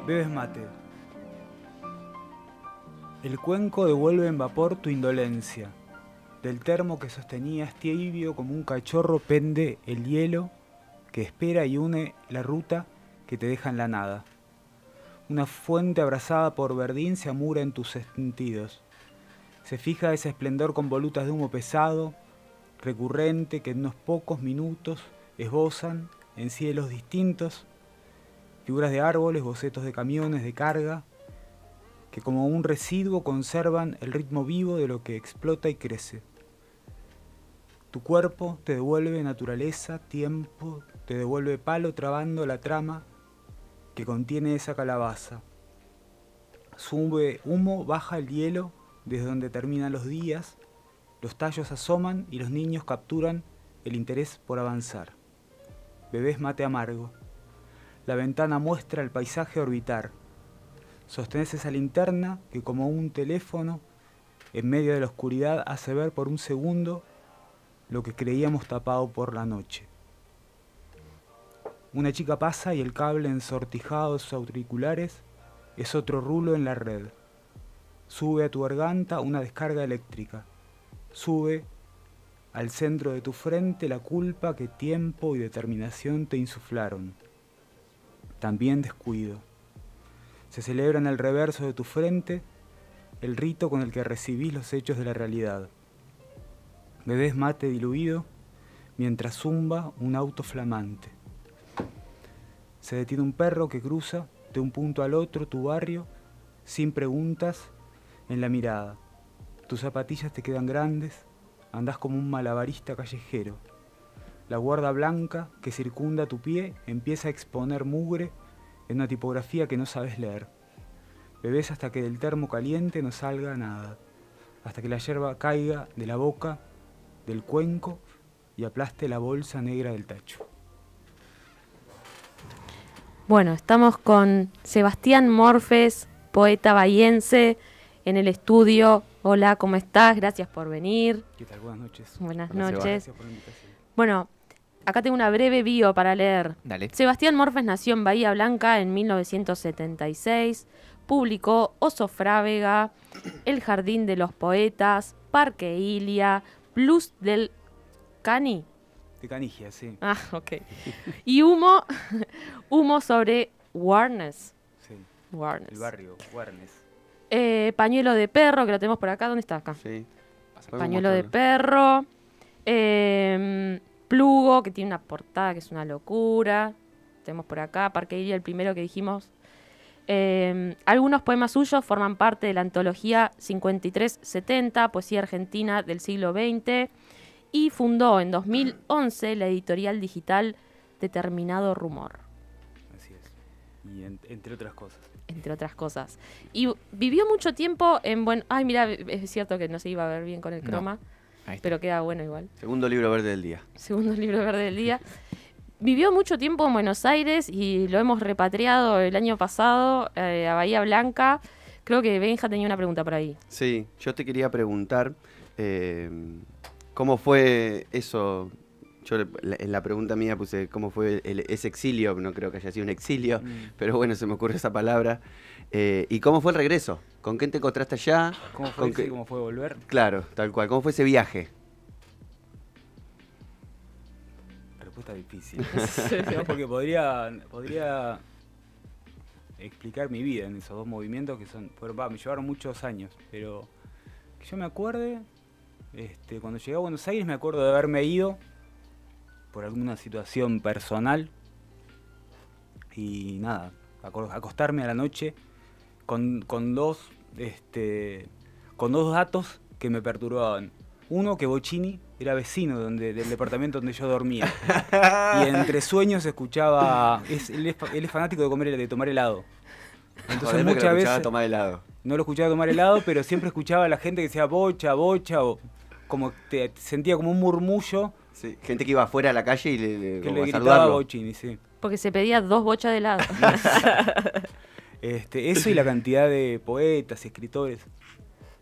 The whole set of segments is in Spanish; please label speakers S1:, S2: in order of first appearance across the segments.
S1: Bebes mate. El cuenco devuelve en vapor tu indolencia. Del termo que sostenías tibio como un cachorro pende el hielo que espera y une la ruta que te deja en la nada. Una fuente abrazada por verdín se amura en tus sentidos. Se fija ese esplendor con volutas de humo pesado, recurrente, que en unos pocos minutos esbozan en cielos distintos figuras de árboles, bocetos de camiones de carga, que como un residuo conservan el ritmo vivo de lo que explota y crece. Tu cuerpo te devuelve naturaleza, tiempo, te devuelve palo trabando la trama que contiene esa calabaza. Sube humo, baja el hielo desde donde terminan los días, los tallos asoman y los niños capturan el interés por avanzar. Bebés mate amargo. La ventana muestra el paisaje orbitar. Sostenés esa linterna que como un teléfono en medio de la oscuridad hace ver por un segundo lo que creíamos tapado por la noche. Una chica pasa y el cable ensortijado de sus auriculares es otro rulo en la red. Sube a tu garganta una descarga eléctrica. Sube al centro de tu frente la culpa que tiempo y determinación te insuflaron. También descuido. Se celebra en el reverso de tu frente el rito con el que recibís los hechos de la realidad. Bebés mate diluido mientras zumba un auto flamante. Se detiene un perro que cruza de un punto al otro tu barrio sin preguntas en la mirada. Tus zapatillas te quedan grandes, andás como un malabarista callejero. La guarda blanca que circunda tu pie empieza a exponer mugre en una tipografía que no sabes leer. Bebés hasta que del termo caliente no salga nada, hasta que la yerba caiga de la boca, del cuenco y aplaste la bolsa negra del tacho.
S2: Bueno, estamos con Sebastián Morfes, poeta bahiense, en el estudio. Hola, ¿cómo estás? Gracias por venir.
S1: ¿Qué tal? Buenas noches.
S2: Buenas
S1: Hola,
S2: noches.
S1: Gracias por la invitación.
S2: Bueno, acá tengo una breve bio para leer.
S3: Dale.
S2: Sebastián Morfes nació en Bahía Blanca en 1976. Publicó Oso Frávega, El Jardín de los Poetas, Parque Ilia, Blues del Cani.
S1: De Canigia, sí.
S2: Ah, ok. Y Humo, Humo sobre Warnes.
S1: Sí.
S2: Warnes.
S1: El barrio, Warnes.
S2: Pañuelo de perro, que lo tenemos por acá. ¿Dónde está acá?
S3: Sí.
S2: Pañuelo de perro. Plugo, que tiene una portada que es una locura. Tenemos por acá. Parque Ilia, el primero que dijimos. Algunos poemas suyos forman parte de la antología 5370, Poesía Argentina del siglo XX, y fundó en 2011 la editorial digital Determinado Rumor.
S1: Así es. Y entre otras cosas.
S2: Entre otras cosas. Y vivió mucho tiempo en Ay, mira, es cierto que no se iba a ver bien con el croma,
S3: Ahí está.
S2: pero queda bueno igual.
S3: Segundo libro verde del día.
S2: Segundo libro verde del día. Vivió mucho tiempo en Buenos Aires y lo hemos repatriado el año pasado a Bahía Blanca. Creo que Benja tenía una pregunta por ahí.
S3: Sí, yo te quería preguntar cómo fue eso. Yo en la pregunta mía puse cómo fue ese exilio, no creo que haya sido un exilio, pero bueno, se me ocurre esa palabra. ¿Y cómo fue el regreso? ¿Con quién te encontraste allá?
S1: ¿Cómo fue, cómo fue volver?
S3: Claro, tal cual. ¿Cómo fue ese viaje?
S1: Respuesta difícil. No, porque podría explicar mi vida en esos dos movimientos que me llevaron muchos años, pero que yo me acuerde, cuando llegué a Buenos Aires me acuerdo de haberme ido por alguna situación personal y nada, acostarme a la noche con dos datos que me perturbaban. Uno, que Bocchini era vecino del departamento donde yo dormía. Y entre sueños escuchaba... Él es fanático de tomar helado. Entonces muchas veces...
S3: tomar helado.
S1: No lo escuchaba tomar helado, pero siempre escuchaba a la gente que decía bocha, bocha, o como sentía como un murmullo.
S3: Sí, gente que iba afuera a la calle y
S1: que
S3: como
S1: le
S3: a
S1: gritaba a
S3: saludarlo.
S1: Bocchini, sí.
S2: Porque se pedía 2 bochas de helado.
S1: Eso y la cantidad de poetas, escritores.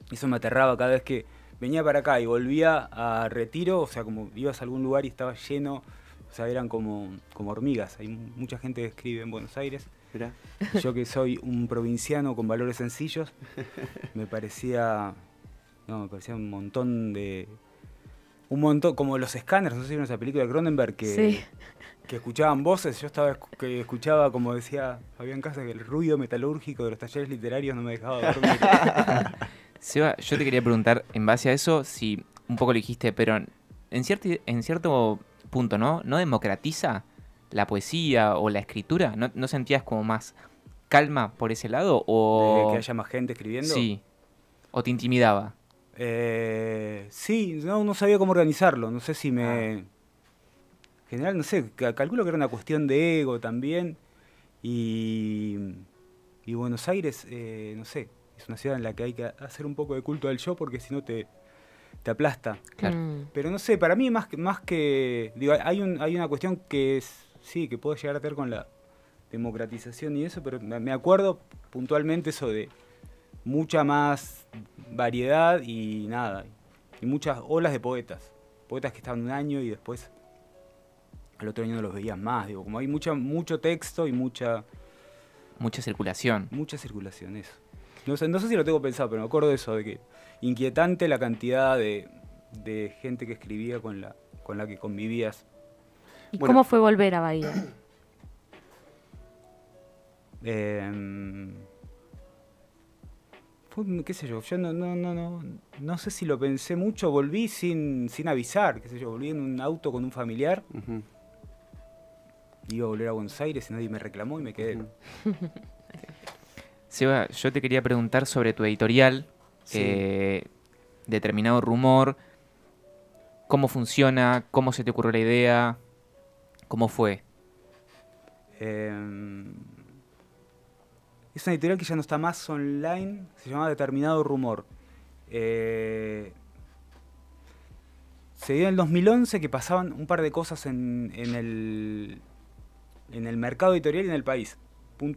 S1: Eso me aterraba cada vez que venía para acá y volvía a Retiro, o sea, como ibas a algún lugar y estaba lleno O sea, eran como hormigas. Hay mucha gente que escribe en Buenos Aires.
S3: Mirá.
S1: Yo que soy un provinciano con valores sencillos, me parecía un montón, como los escáneres, no sé si vieron esa película de Cronenberg
S2: Sí.
S1: que escuchaban voces. Yo que escuchaba, como decía Fabián Casas, que el ruido metalúrgico de los talleres literarios no me dejaba dormir.
S4: Seba, yo te quería preguntar, en base a eso, si un poco lo dijiste, pero en cierto punto, ¿no? ¿No democratiza la poesía o la escritura? ¿No sentías como más calma por ese lado? O
S1: De que haya más gente escribiendo.
S4: Sí. ¿O te intimidaba?
S1: Sí, no sabía cómo organizarlo. No sé si me... En general, no sé, calculo que era una cuestión de ego también. Y Buenos Aires, no sé, es una ciudad en la que hay que hacer un poco de culto del yo, porque si no te aplasta.
S4: Claro.
S1: Pero no sé, para mí más que digo, hay una cuestión que es, sí, que puede llegar a tener con la democratización y eso, pero me acuerdo puntualmente eso de mucha más variedad y nada, y muchas olas de poetas que estaban un año y después al otro año no los veías más, digo, como hay mucho texto y mucha
S4: circulación.
S1: Mucha circulación, eso. No sé si lo tengo pensado, pero me acuerdo de eso, de que inquietante la cantidad de gente que escribía con la que convivías.
S2: ¿Y
S3: Bueno.
S2: cómo fue volver a Bahía?
S1: Qué sé yo no sé si lo pensé mucho, volví sin avisar, qué sé yo, volví en un auto con un familiar,
S3: Ujú.
S1: iba a volver a Buenos Aires y nadie me reclamó y me quedé.
S4: Seba, yo te quería preguntar sobre tu editorial,
S1: Sí.
S4: Determinado Rumor. ¿Cómo funciona? ¿Cómo se te ocurrió la idea? ¿Cómo fue?
S1: Es una editorial que ya no está más online, se llama Determinado Rumor. Se dio en el 2011 que pasaban un par de cosas en el mercado editorial y en el país.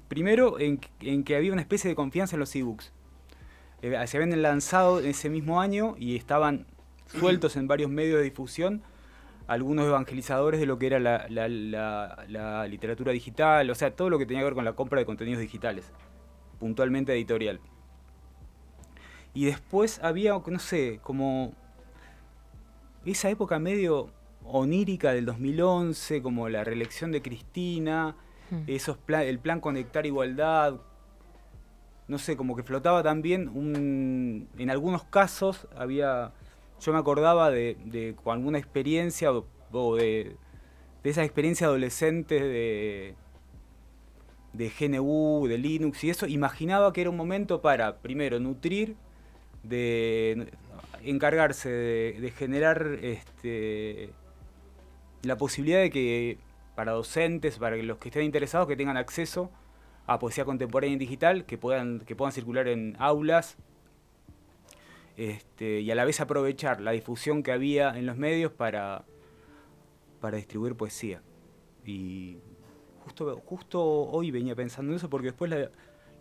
S1: Primero, en que había una especie de confianza en los ebooks. Se habían lanzado ese mismo año y estaban sueltos en varios medios de difusión algunos evangelizadores de lo que era la literatura digital, o sea, todo lo que tenía que ver con la compra de contenidos digitales, puntualmente editorial. Y después había, no sé, como esa época medio onírica del 2011, como la reelección de Cristina, el plan Conectar Igualdad, no sé, como que flotaba también en algunos casos había, yo me acordaba de alguna experiencia o de esa experiencia adolescente de GNU, de Linux y eso, imaginaba que era un momento para, primero, nutrir, de encargarse de generar la posibilidad de que para docentes, para los que estén interesados, que tengan acceso a poesía contemporánea en digital, que puedan circular en aulas, y a la vez aprovechar la difusión que había en los medios para distribuir poesía. Y justo hoy venía pensando en eso, porque después la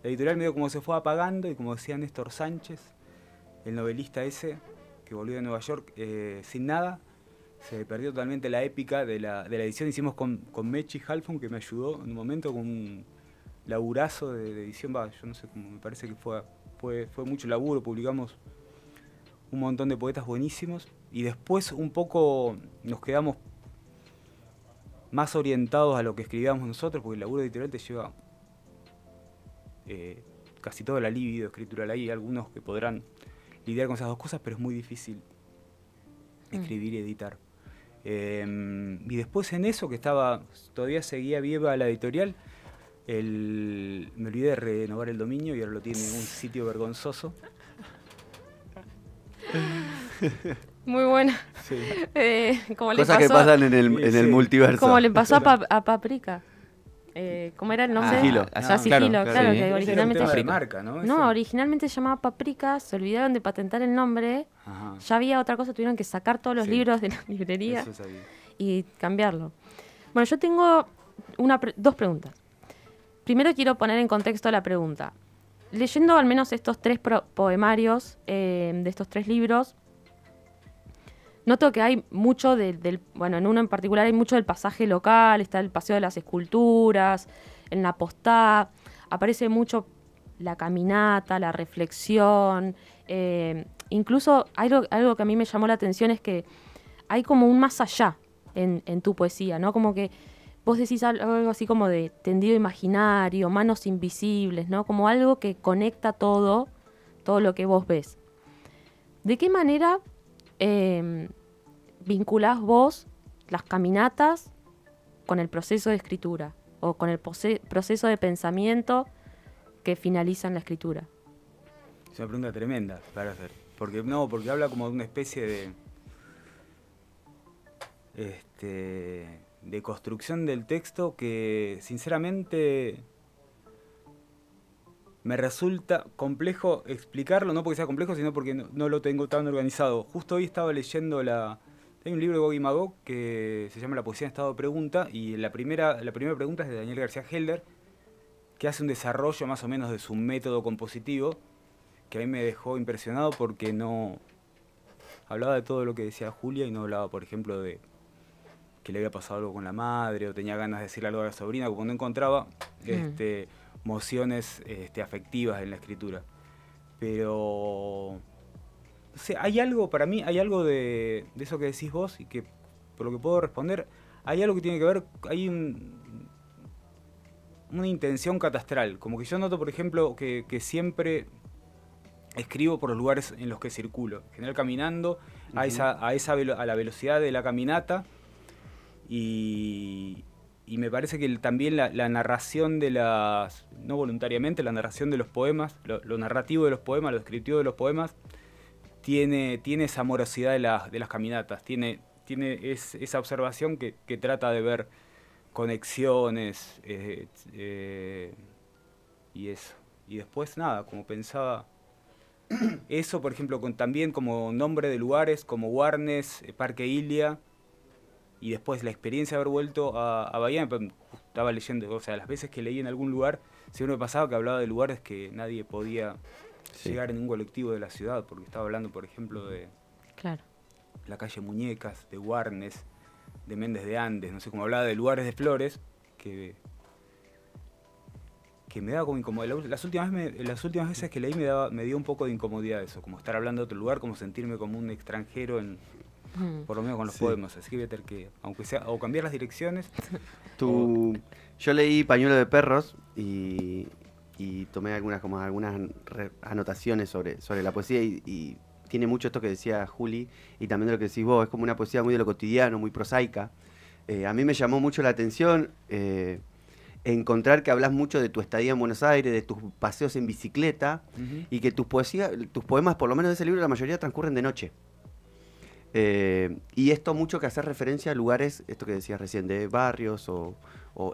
S1: editorial medio como se fue apagando, y como decía Néstor Sánchez, el novelista ese, que volvió de Nueva York sin nada, se perdió totalmente la épica de la edición. Hicimos con Mechi Halfon, que me ayudó en un momento con un laburazo de edición, yo no sé cómo, me parece que fue mucho laburo, publicamos un montón de poetas buenísimos, y después un poco nos quedamos más orientados a lo que escribíamos nosotros, porque el laburo editorial te lleva casi toda la libido escritural. Hay algunos que podrán lidiar con esas dos cosas, pero es muy difícil escribir y editar. Y después en eso, que todavía seguía viva la editorial, me olvidé de renovar el dominio y ahora lo tiene un sitio vergonzoso.
S2: Muy buena.
S1: Sí.
S2: Como
S3: Cosas que pasan en el multiverso.
S2: Como le pasó a Paprika. ¿Cómo era el nombre?
S3: Sigilo.
S2: Sigilo,
S4: claro,
S2: claro,
S4: sí.
S2: que originalmente
S1: Era un tema de marca, ¿no?
S2: No,
S1: Eso.
S2: originalmente se llamaba Paprika, se olvidaron de patentar el nombre,
S1: Ajá.
S2: ya había otra cosa, tuvieron que sacar todos los
S1: Sí.
S2: libros de la librería
S1: Eso sabía.
S2: y cambiarlo. Bueno, yo tengo dos preguntas. Primero quiero poner en contexto la pregunta. Leyendo al menos estos tres poemarios de estos tres libros, noto que hay mucho bueno, en uno en particular hay mucho del pasaje local, está el Paseo de las Esculturas, en la postá, aparece mucho la caminata, la reflexión, incluso algo que a mí me llamó la atención es que hay como un más allá en tu poesía, ¿no? Como que vos decís algo así como de tendido imaginario, manos invisibles, ¿no? Como algo que conecta todo lo que vos ves. ¿De qué manera vinculás vos las caminatas con el proceso de escritura o con el proceso de pensamiento que finaliza en la escritura?
S1: Es una pregunta tremenda para hacer. Porque habla como de una especie de construcción del texto que sinceramente me resulta complejo explicarlo, no porque sea complejo, sino porque no lo tengo tan organizado. Justo hoy estaba leyendo hay un libro de Gog y Magog que se llama La poesía en estado de pregunta, y la primera pregunta es de Daniel García Helder, que hace un desarrollo más o menos de su método compositivo, que a mí me dejó impresionado porque no hablaba de todo lo que decía Julia y no hablaba, por ejemplo, de que le había pasado algo con la madre o tenía ganas de decirle algo a la sobrina, como no encontraba mociones afectivas en la escritura. Pero no sé, hay algo, para mí, hay algo de eso que decís vos y que, por lo que puedo responder, hay algo que tiene que ver, hay una intención catastral. Como que yo noto, por ejemplo, que siempre escribo por los lugares en los que circulo. En general caminando a la velocidad de la caminata, y me parece que también la narración de no voluntariamente, la narración de los poemas, lo narrativo de los poemas, lo descriptivo de los poemas, tiene esa morosidad de las caminatas, tiene esa observación que trata de ver conexiones y eso. Y después nada, como pensaba, eso por ejemplo, también como nombre de lugares como Warnes, Parque Ilia, y después la experiencia de haber vuelto a Bahía. Estaba leyendo, o sea, las veces que leí en algún lugar, siempre me pasaba que hablaba de lugares que nadie podía llegar en un colectivo de la ciudad, porque estaba hablando, por ejemplo, de la calle Muñecas, de Warnes, de Méndez de Andes, no sé, como hablaba de lugares de Flores, que me daba como incomodidad. Las últimas veces que leí me dio un poco de incomodidad eso, como estar hablando de otro lugar, como sentirme como un extranjero por lo menos con los poemas. Así que voy a tener que, aunque sea, o cambiar las direcciones.
S3: Yo leí Pañuelo de Perros y tomé algunas anotaciones sobre la poesía, y tiene mucho esto que decía Juli y también de lo que decís vos. Es como una poesía muy de lo cotidiano, muy prosaica. A mí me llamó mucho la atención encontrar que hablas mucho de tu estadía en Buenos Aires, de tus paseos en bicicleta, y que tus poemas, por lo menos de ese libro, la mayoría transcurren de noche. Y esto mucho que hacer referencia a lugares, esto que decías recién, de barrios o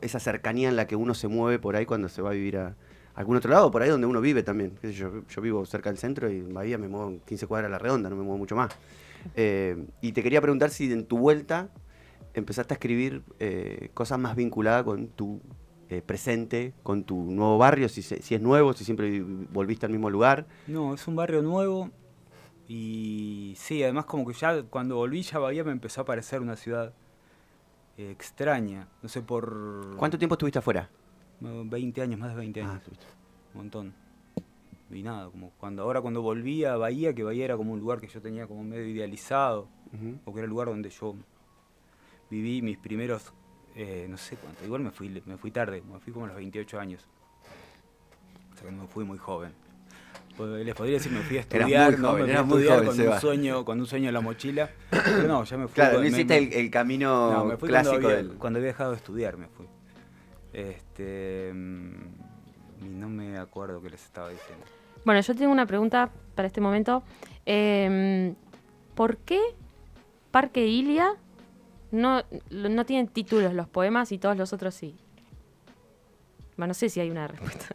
S3: esa cercanía en la que uno se mueve por ahí cuando se va a vivir a algún otro lado, por ahí donde uno vive también. ¿Qué sé yo vivo cerca del centro y en Bahía me muevo 15 cuadras a la redonda, no me muevo mucho más. Y te quería preguntar si en tu vuelta empezaste a escribir cosas más vinculadas con tu presente, con tu nuevo barrio, si es nuevo, si siempre volviste al mismo lugar.
S1: No, es un barrio nuevo. Y sí, además como que ya cuando volví ya Bahía me empezó a parecer una ciudad extraña. No sé por...
S3: ¿Cuánto tiempo estuviste afuera?
S1: 20 años, más de 20 años. Un montón. Y nada, como cuando volví a Bahía, que Bahía era como un lugar que yo tenía como medio idealizado, porque era el lugar donde yo viví mis primeros, no sé cuánto, igual me fui tarde, me fui como a los 28 años. O sea que no me fui muy joven. Les podría decir me fui a estudiar, ¿no? Me fui a estudiar con un sueño en la mochila, pero no, ya me fui.
S3: Claro, no hiciste el camino
S1: me fui
S3: clásico
S1: cuando había dejado de estudiar me fui. Y no me acuerdo qué les estaba diciendo.
S2: Bueno, yo tengo una pregunta para este momento. ¿Por qué Parque Ilia no tienen títulos los poemas y todos los otros sí? Bueno, no sé si hay una respuesta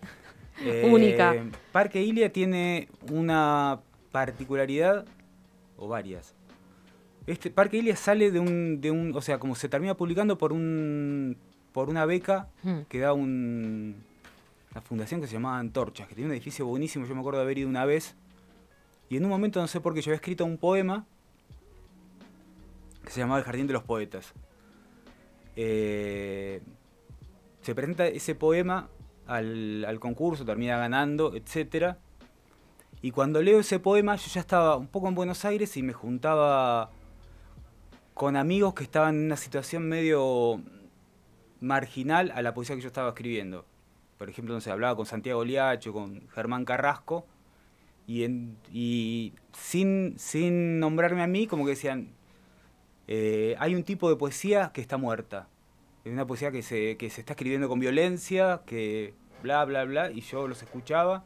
S2: única.
S1: Parque Ilia tiene una particularidad, o varias. Parque Ilia sale de un, o sea, como se termina publicando por una beca que da una fundación que se llamaba Antorchas, que tiene un edificio buenísimo. Yo me acuerdo de haber ido una vez y en un momento, no sé por qué, yo había escrito un poema que se llamaba El Jardín de los Poetas. Se presenta ese poema al concurso, termina ganando, etc. Y cuando leo ese poema, yo ya estaba un poco en Buenos Aires y me juntaba con amigos que estaban en una situación medio marginal a la poesía que yo estaba escribiendo. Por ejemplo, no sé, hablaba con Santiago Liacho, con Germán Carrasco, y sin nombrarme a mí, como que decían, hay un tipo de poesía que está muerta. Es una poesía que se está escribiendo con violencia, que bla, bla, bla, y yo los escuchaba.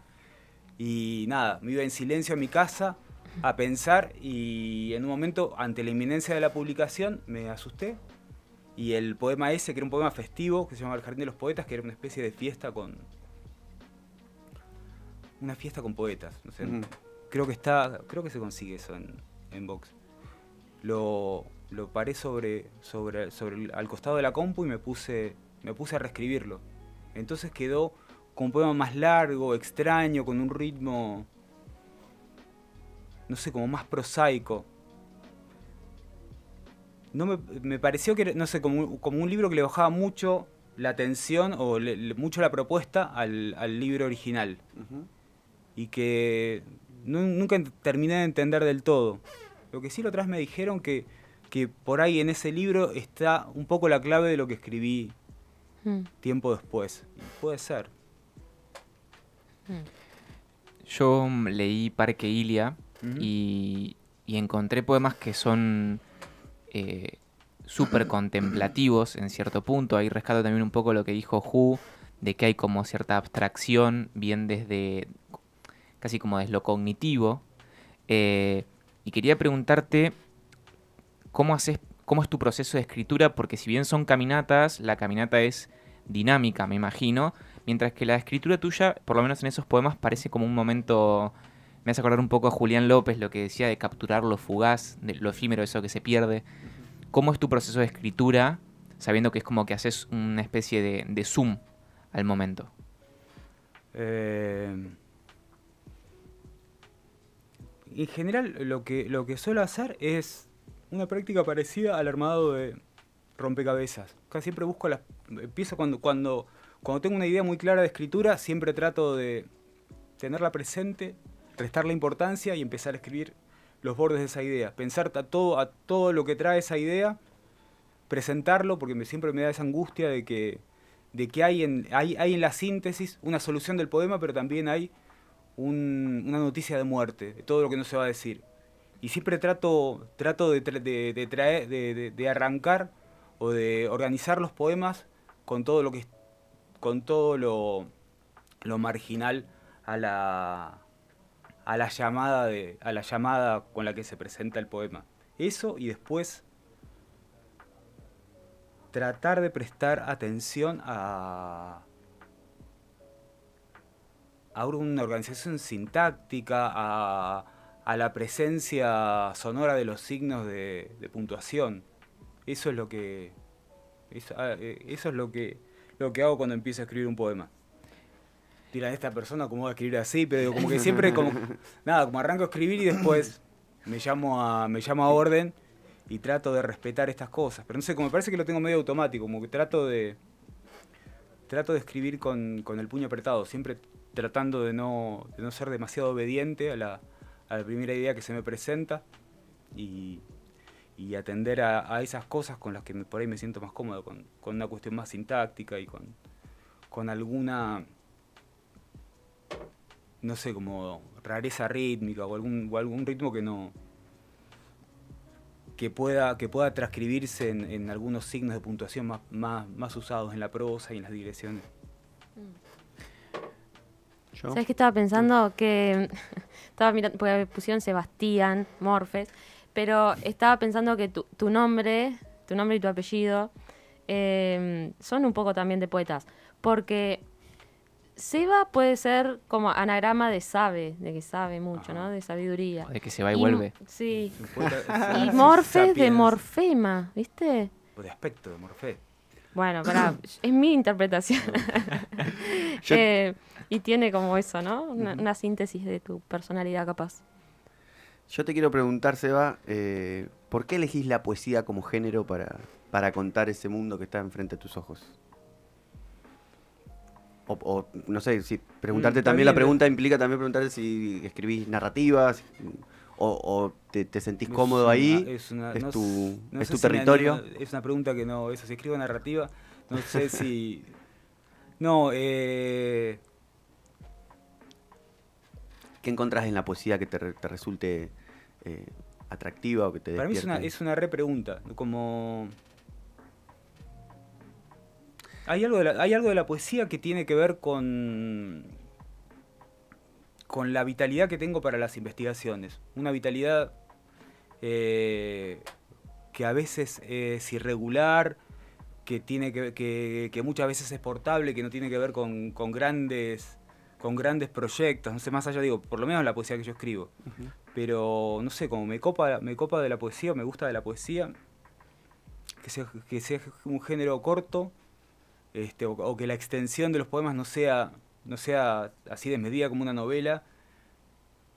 S1: Y nada, me iba en silencio a mi casa a pensar, y en un momento, ante la inminencia de la publicación, me asusté. Y el poema ese, que era un poema festivo, que se llamaba El Jardín de los Poetas, que era una especie de fiesta con... Una fiesta con poetas. No sé, creo que se consigue eso en Vox. Lo paré al costado de la compu y me puse a reescribirlo. Entonces quedó con un poema más largo, extraño, con un ritmo, no sé, como más prosaico. No me pareció que, no sé, como un libro que le bajaba mucho la atención o mucho la propuesta al libro original. Y que nunca terminé de entender del todo. Lo que sí, la otra vez me dijeron que por ahí en ese libro está un poco la clave de lo que escribí tiempo después. Y puede ser.
S4: Yo leí Parque Ilia y encontré poemas que son súper contemplativos en cierto punto. Ahí rescato también un poco lo que dijo Hu, de que hay como cierta abstracción, bien desde casi como desde lo cognitivo. Y quería preguntarte cómo es tu proceso de escritura, porque si bien son caminatas, la caminata es dinámica, me imagino, mientras que la escritura tuya, por lo menos en esos poemas, parece como un momento... Me hace acordar un poco a Julián López, lo que decía de capturar lo fugaz, de lo efímero, eso que se pierde. ¿Cómo es tu proceso de escritura, sabiendo que es como que haces una especie de zoom al momento?
S1: En general, lo que suelo hacer es una práctica parecida al armado de rompecabezas. Casi siempre busco empiezo cuando tengo una idea muy clara de escritura, siempre trato de tenerla presente, restarle importancia y empezar a escribir los bordes de esa idea. Pensar a todo lo que trae esa idea, presentarlo, porque siempre me da esa angustia de que hay en la síntesis una solución del poema, pero también hay una noticia de muerte, de todo lo que no se va a decir. Y siempre trato de arrancar o de organizar los poemas con todo lo marginal a la llamada con la que se presenta el poema. Eso, y después tratar de prestar atención a una organización sintáctica, a la presencia sonora de los signos de puntuación. Eso es lo que hago cuando empiezo a escribir un poema. Dirán, esta persona cómo va a escribir así, pero como que siempre como arranco a escribir y después me llamo a orden y trato de respetar estas cosas. Pero no sé, como me parece que lo tengo medio automático, como que trato de escribir con el puño apretado, siempre tratando de no ser demasiado obediente a la primera idea que se me presenta y atender a esas cosas con las que por ahí me siento más cómodo, con una cuestión más sintáctica y con alguna, no sé, como rareza rítmica o algún ritmo que pueda transcribirse en algunos signos de puntuación más usados en la prosa y en las digresiones.
S2: ¿Yo? ¿Sabes qué estaba pensando? Que estaba mirando, porque pusieron Sebastián Morfes, pero estaba pensando que tu nombre y tu apellido son un poco también de poetas, porque Seba puede ser como anagrama de sabe, de que sabe mucho, ¿no? De sabiduría.
S4: De que se va y vuelve.
S2: Sí. Y Morfes de morfema, ¿viste?
S1: O de aspecto de morfé.
S2: Bueno, es mi interpretación. Y tiene como eso, ¿no? Una síntesis de tu personalidad, capaz.
S3: Yo te quiero preguntar, Seba, ¿por qué elegís la poesía como género para contar ese mundo que está enfrente de tus ojos? O no sé, si preguntarte
S1: Está
S3: también,
S1: bien,
S3: la pregunta implica también preguntarte si escribís narrativas o te sentís cómodo ahí, es
S1: no
S3: tu,
S1: s- no
S3: es
S1: sé
S3: tu
S1: si me
S3: territorio.
S1: animo, es una pregunta que no, eso, si escribo narrativa, no sé si... No,
S3: ¿Qué encontrás en la poesía que te resulte atractiva o que te
S1: para mí
S3: despierte?
S1: es una re pregunta, como... Hay algo de la poesía que tiene que ver con la vitalidad que tengo para las investigaciones. Una vitalidad que a veces es irregular, que tiene que muchas veces es portable, que no tiene que ver con grandes proyectos, no sé, más allá digo, por lo menos la poesía que yo escribo.
S3: Ujú.
S1: Pero no sé, como me copa de la poesía, me gusta de la poesía, que sea un género corto, o que la extensión de los poemas no sea así desmedida como una novela.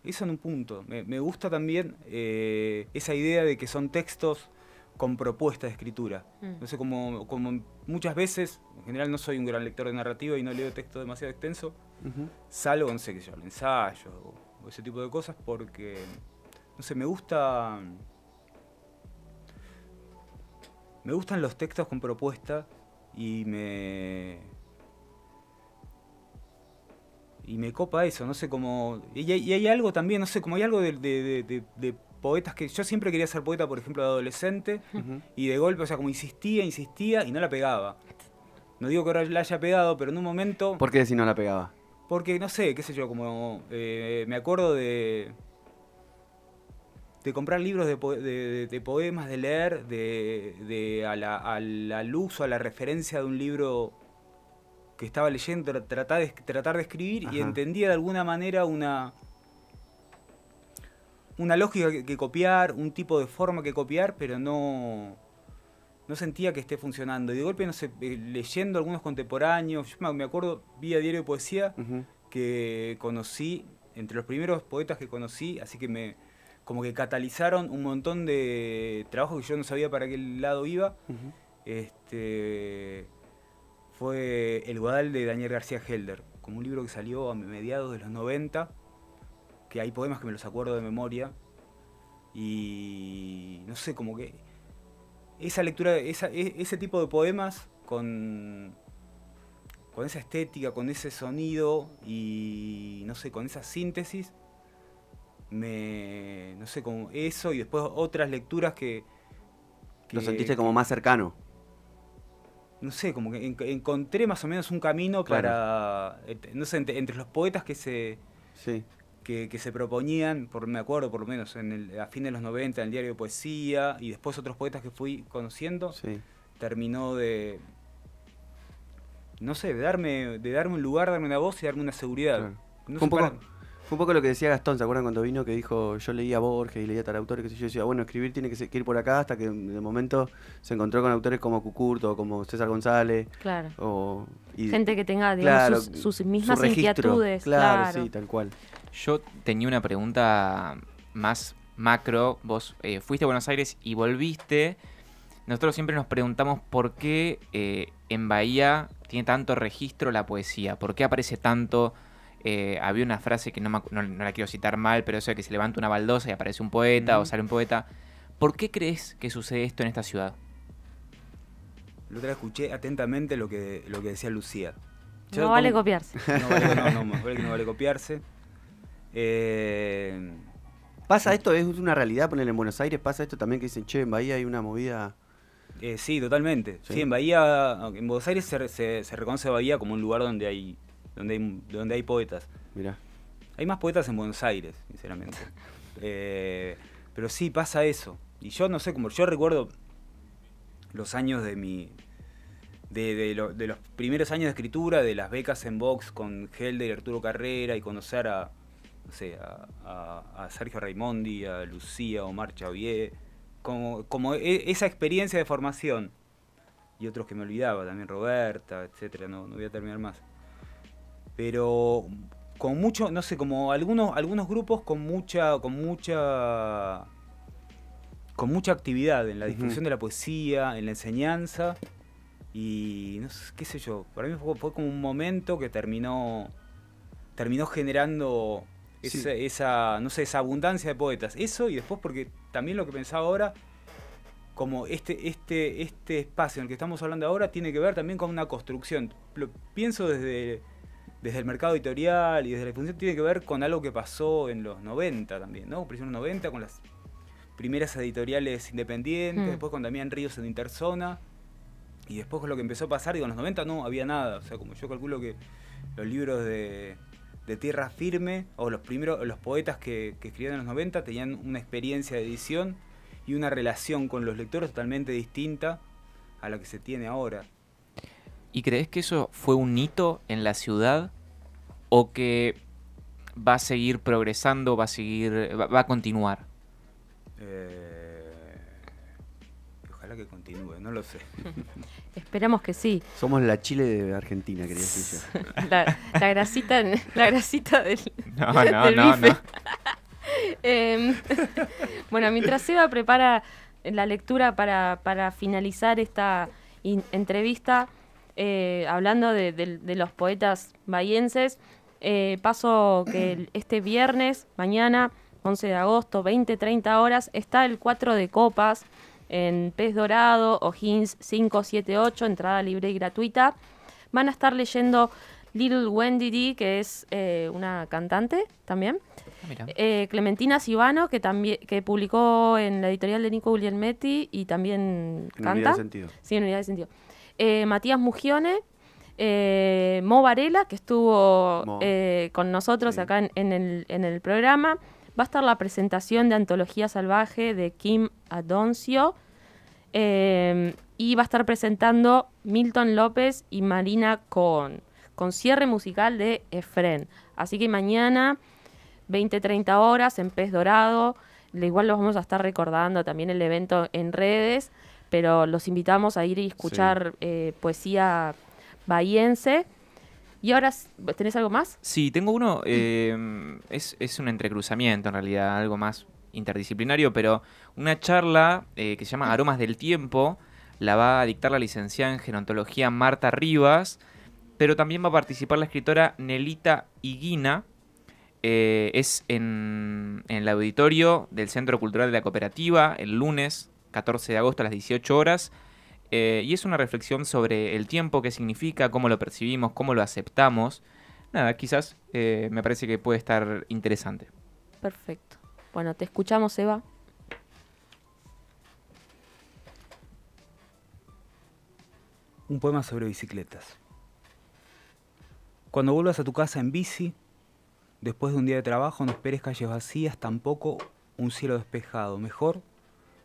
S1: Eso en un punto. Me gusta también esa idea de que son textos con propuesta de escritura.
S2: Mm.
S1: No sé, como muchas veces, en general no soy un gran lector de narrativa y no leo texto demasiado extenso,
S3: Ujú.
S1: salvo, no sé qué sé yo, el ensayo o ese tipo de cosas porque, no sé, me gustan los textos con propuesta y me copa eso, no sé, como... Y hay algo también, no sé, como hay algo de poetas que... Yo siempre quería ser poeta, por ejemplo, de adolescente,
S3: Ujú.
S1: y de golpe, o sea, como insistía y no la pegaba. No digo que ahora la haya pegado, pero en un momento...
S3: ¿Por qué si no la pegaba?
S1: Porque, no sé, qué sé yo, como... me acuerdo de comprar libros de poemas, de leer, a la luz o a la referencia de un libro que estaba leyendo, tratar de escribir, y
S3: Ajá.
S1: entendía de alguna manera una lógica que copiar, un tipo de forma que copiar, pero no sentía que esté funcionando. Y de golpe, no sé, leyendo algunos contemporáneos, yo me acuerdo, vi a Diario de Poesía,
S3: Ujú.
S1: que conocí, entre los primeros poetas que conocí, así que como que catalizaron un montón de trabajos que yo no sabía para qué lado iba.
S3: Ujú.
S1: Fue El Guadal de Daniel García Helder, como un libro que salió a mediados de los 90, que hay poemas que me los acuerdo de memoria, y no sé, como que esa lectura, ese tipo de poemas con esa estética, con ese sonido y no sé, con esa síntesis, no sé, como eso y después otras lecturas
S3: Lo sentiste como más cercano.
S1: no sé, como que encontré más o menos un camino
S3: Claro.
S1: para, no sé, entre los poetas que
S3: Sí.
S1: se proponían, me acuerdo por lo menos a fin de los 90 en el Diario de Poesía, y después otros poetas que fui conociendo,
S3: Sí.
S1: terminó de, no sé, de darme un lugar, darme una voz y darme una seguridad.
S3: Claro.
S1: No
S3: Fue
S1: sé,
S3: un poco lo que decía Gastón, ¿se acuerdan cuando vino que dijo yo leía a Borges y leía a tal autor? Que yo decía, bueno, escribir tiene que ir por acá, hasta que de momento se encontró con autores como Cucurto, como César González.
S2: Claro.
S3: Y
S2: Gente que tenga, digamos,
S3: claro,
S2: sus mismas
S3: su registro.
S2: inquietudes.
S3: Claro,
S2: Claro.
S3: sí, tal cual.
S4: Yo tenía una pregunta más macro. Vos fuiste a Buenos Aires y volviste. Nosotros siempre nos preguntamos por qué en Bahía tiene tanto registro la poesía. ¿Por qué aparece tanto? Había una frase que no la quiero citar mal, pero eso de que se levanta una baldosa y aparece un poeta o sale un poeta. ¿Por qué crees que sucede esto en esta ciudad?
S1: La otra vez escuché atentamente lo que decía Lucía.
S2: No vale copiarse.
S1: Más vale que no vale copiarse.
S3: ¿Pasa esto? ¿Es una realidad? Ponerle en Buenos Aires, ¿pasa esto también que dicen, che, en Bahía hay una movida?
S1: Sí, totalmente.
S3: Sí.
S1: Sí, en Bahía, en Buenos Aires se reconoce a Bahía como un lugar donde hay poetas.
S3: Mirá.
S1: Hay más poetas en Buenos Aires, sinceramente. Pero sí, pasa eso. Y yo no sé, como yo recuerdo los años de los primeros años de escritura, de las becas en Vox con Helder y Arturo Carrera, y conocer a Sergio Raimondi, a Lucía, Omar Xavier, como esa experiencia de formación. Y otros que me olvidaba, también Roberta, etcétera, no voy a terminar más. Pero con mucho, no sé, como algunos grupos con mucha actividad en la difusión de la poesía, en la enseñanza, y no sé, qué sé yo, para mí fue como un momento que terminó generando esa, no sé, esa abundancia de poetas. Eso, y después porque también lo que pensaba ahora, como este espacio en el que estamos hablando ahora tiene que ver también con una construcción. Lo pienso desde el mercado editorial y desde la difusión, tiene que ver con algo que pasó en los 90 también, ¿no? Principios de los 90 con las primeras editoriales independientes, después con Damián Ríos en Interzona, y después con lo que empezó a pasar, digo, en los 90 no había nada. O sea, como yo calculo que los libros de Tierra Firme, o los poetas que escribían en los 90 tenían una experiencia de edición y una relación con los lectores totalmente distinta a la que se tiene ahora.
S4: ¿Y crees que eso fue un hito en la ciudad o que va a seguir progresando, va a continuar?
S1: Ojalá que continúe, no lo sé.
S2: Esperamos que sí.
S3: Somos la Chile de Argentina, quería decir yo.
S2: La grasita del
S4: No.
S2: bife. Bueno, mientras Seba prepara la lectura para finalizar esta entrevista, hablando de los poetas bahienses, paso que este viernes, mañana, 11 de agosto, 20-30 horas, está el 4 de Copas en Pez Dorado, O'Higgins 578, entrada libre y gratuita. Van a estar leyendo Little Wendy D, que es una cantante también. Clementina Sibano, que publicó en la editorial de Nico Guglielmetti y también canta.
S3: Unidad de Sentido.
S2: Sí, en Unidad de Sentido. Matías Mugione, Mo Varela, que estuvo con nosotros acá en el programa. Va a estar la presentación de Antología Salvaje de Kim Adoncio. Y va a estar presentando Milton López y Marina con cierre musical de Efren. Así que mañana, 20-30 horas, en Pez Dorado. Igual lo vamos a estar recordando también el evento en redes, pero los invitamos a ir y escuchar poesía bahiense. ¿Y ahora tenés algo más?
S4: Sí, tengo uno. Es un entrecruzamiento, en realidad, algo más interdisciplinario, pero una charla que se llama Aromas del Tiempo. La va a dictar la licenciada en gerontología Marta Rivas, pero también va a participar la escritora Nelita Higuina. Es en el auditorio del Centro Cultural de la Cooperativa, el lunes 14 de agosto a las 18 horas. Y es una reflexión sobre el tiempo, qué significa, cómo lo percibimos, cómo lo aceptamos. Nada, quizás me parece que puede estar interesante.
S2: Perfecto. Bueno, te escuchamos, Eva.
S1: Un poema sobre bicicletas. Cuando vuelvas a tu casa en bici, después de un día de trabajo, no esperes calles vacías, tampoco un cielo despejado. Mejor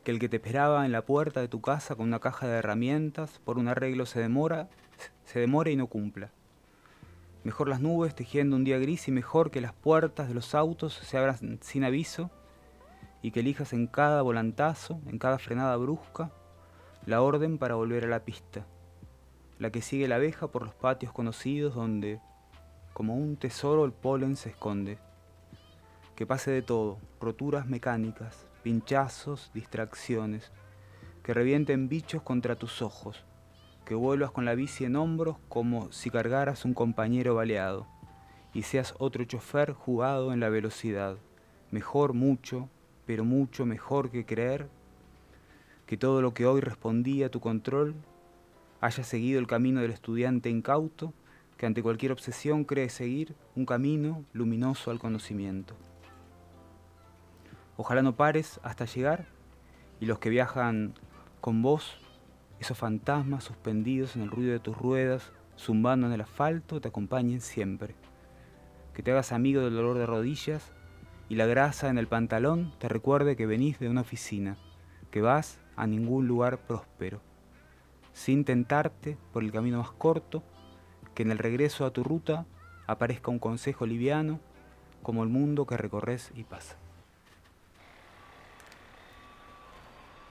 S1: que el que te esperaba en la puerta de tu casa con una caja de herramientas, por un arreglo se demore y no cumpla. Mejor las nubes tejiendo un día gris y mejor que las puertas de los autos se abran sin aviso y que elijas en cada volantazo, en cada frenada brusca, la orden para volver a la pista, la que sigue la abeja por los patios conocidos donde, como un tesoro, el polen se esconde. Que pase de todo, roturas mecánicas, pinchazos, distracciones, que revienten bichos contra tus ojos, que vuelvas con la bici en hombros como si cargaras un compañero baleado, y seas otro chofer jugado en la velocidad, mejor mucho, pero mucho mejor que creer que todo lo que hoy respondía a tu control haya seguido el camino del estudiante incauto que ante cualquier obsesión cree seguir un camino luminoso al conocimiento. Ojalá no pares hasta llegar y los que viajan con vos, esos fantasmas suspendidos en el ruido de tus ruedas, zumbando en el asfalto, te acompañen siempre. Que te hagas amigo del dolor de rodillas y la grasa en el pantalón te recuerde que venís de una oficina, que vas a ningún lugar próspero, sin tentarte por el camino más corto, que en el regreso a tu ruta aparezca un consejo liviano como el mundo que recorres y pasa.